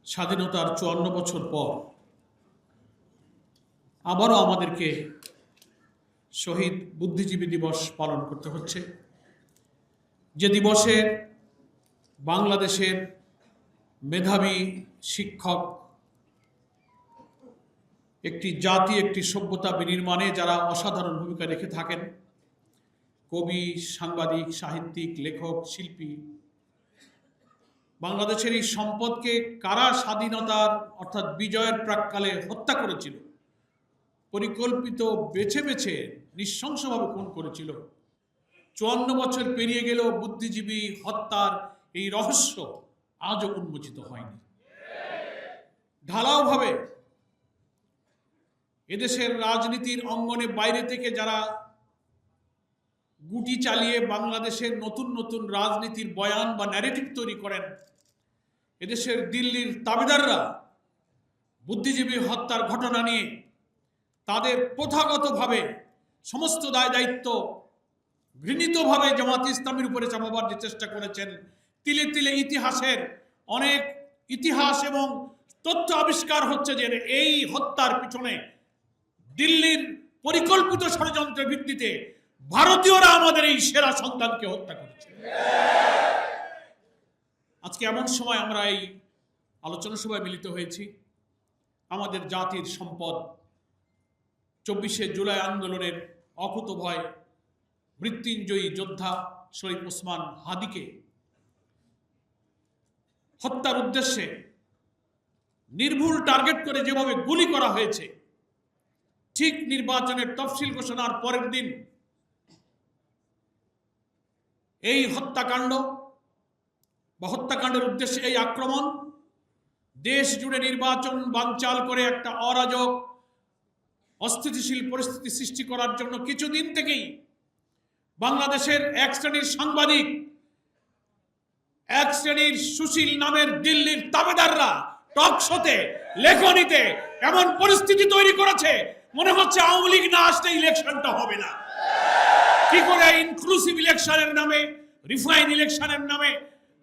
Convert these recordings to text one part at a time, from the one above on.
স্বাধীনতার ৫৪ বছর পর আবারও আমাদেরকে শহীদ বুদ্ধিজীবী দিবস পালন করতে হচ্ছে, যে দিবসে বাংলাদেশের মেধাবী শিক্ষক, একটি জাতি, একটি সভ্যতা বিনির্মাণে যারা অসাধারণ ভূমিকা রেখে থাকেন, কবি, সাংবাদিক, সাহিত্যিক, লেখক, শিল্পী, বাংলাদেশের এই সম্পদকে কারা স্বাধীনতার অর্থাৎ বিজয়ের প্রাক্কালে হত্যা করেছিল, পরিকল্পিত বেছে বেছে নৃশংসভাবে খুন করেছিল। ৫৪ বছর পেরিয়ে গেলেও বুদ্ধিজীবী হত্যার এই রহস্য আজও উন্মোচিত হয়নি। ঢালাওভাবে এদেশের রাজনীতির অঙ্গনে বাইরে থেকে যারা গুটি চালিয়ে বাংলাদেশের নতুন নতুন রাজনীতির বয়ান বা ন্যারেটিভ তৈরি করেন, এদেশের দিল্লির তাবেদাররা বুদ্ধিজীবী হত্যার ঘটনা নিয়ে তাদের প্রথাগতভাবে সমস্ত দায় দায়িত্ব ঘৃণিতভাবে জামাত ইসলামীর উপরে চাপাবার যে চেষ্টা করেছেন, তিলে তিলে ইতিহাসের অনেক ইতিহাস এবং তথ্য আবিষ্কার হচ্ছে যে এই হত্যার পিছনে দিল্লির পরিকল্পিত ষড়যন্ত্রের ভিত্তিতে ভারতীয়রা আমাদের এই সেরা সন্তানকে হত্যা করেছে। আজকে এমন সময় আমরা এই আলোচনা সভায় মিলিত হয়েছি। আমাদের জাতির সম্পদ ২৪শে জুলাই আন্দোলনের অকুতোভয় মৃত্যুঞ্জয়ী যোদ্ধা শহীদ ওসমান হাদিকে হত্যার উদ্দেশ্যে নির্ভুল টার্গেট করে যেভাবে গুলি করা হয়েছে, ঠিক নির্বাচনের তফসিল ঘোষণার পরের দিন এই হত্যাকাণ্ড বা হত্যাকাণ্ডের উদ্দেশ্যে এই আক্রমণ দেশ জুড়ে নির্বাচন বানচাল করে একটা অরাজক অস্থিতিশীল পরিস্থিতি সৃষ্টি করার জন্য কিছুদিন থেকেই বাংলাদেশের এক শ্রেণীর সাংবাদিক, এক শ্রেণীর সুশীল নামের দিল্লির তাবেদাররা টক শোতে, লেখনীতে এমন পরিস্থিতি তৈরি করেছে মনে হচ্ছে আওয়ামী লীগ না আসলে ইলেকশনটা হবে না। কি করে ইনক্লুসিভ ইলেকশনের নামে, রিফাইন ইলেকশনের নামে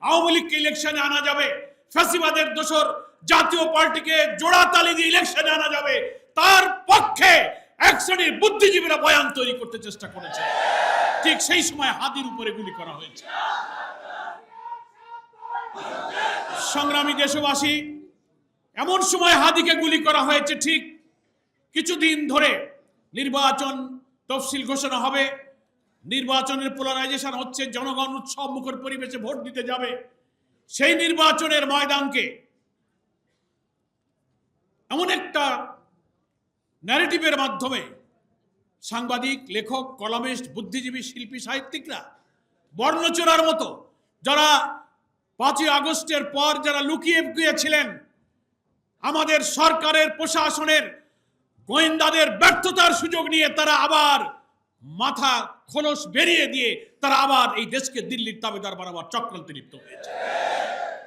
আওয়ামী লীগকে ইলেকশনে আনা যাবে, ফ্যাসিবাদের দোসর জাতীয় পার্টিকে জোড়াতালি দিয়ে ইলেকশনে আনা যাবে, তার পক্ষে এক শ্রেণীর বুদ্ধিজীবীরা বয়ান তৈরি করতে চেষ্টা করেছে। ঠিক সেই সময় হাদির উপরে গুলি করা হয়েছে। সংগ্রামী দেশবাসী, এমন সময় হাদিকে গুলি করা হয়েছে ঠিক কিছুদিন ধরে নির্বাচন তফসিল ঘোষণা হবে, নির্বাচনের পোলারাইজেশন হচ্ছে, জনগণ উৎসব মুখর পরিবেশে ভোট দিতে যাবে। সেই নির্বাচনের ময়দানকে এমন একটা ন্যারেটিভের মাধ্যমে সাংবাদিক, লেখক, কলামিস্ট, বুদ্ধিজীবী, শিল্পী, সাহিত্যিকরা বর্ণচোরার মতো যারা ৫ই আগস্টের পর যারা লুকিয়ে ছিলেন, আমাদের সরকারের প্রশাসনের গোয়েন্দাদের ব্যর্থতার সুযোগ নিয়ে তারা আবার মাথা খোলস বেরিয়ে দিয়ে তারা আবার এই দেশকে দিল্লির তাবেদার বানাবার চক্রান্তে লিপ্ত হয়েছে।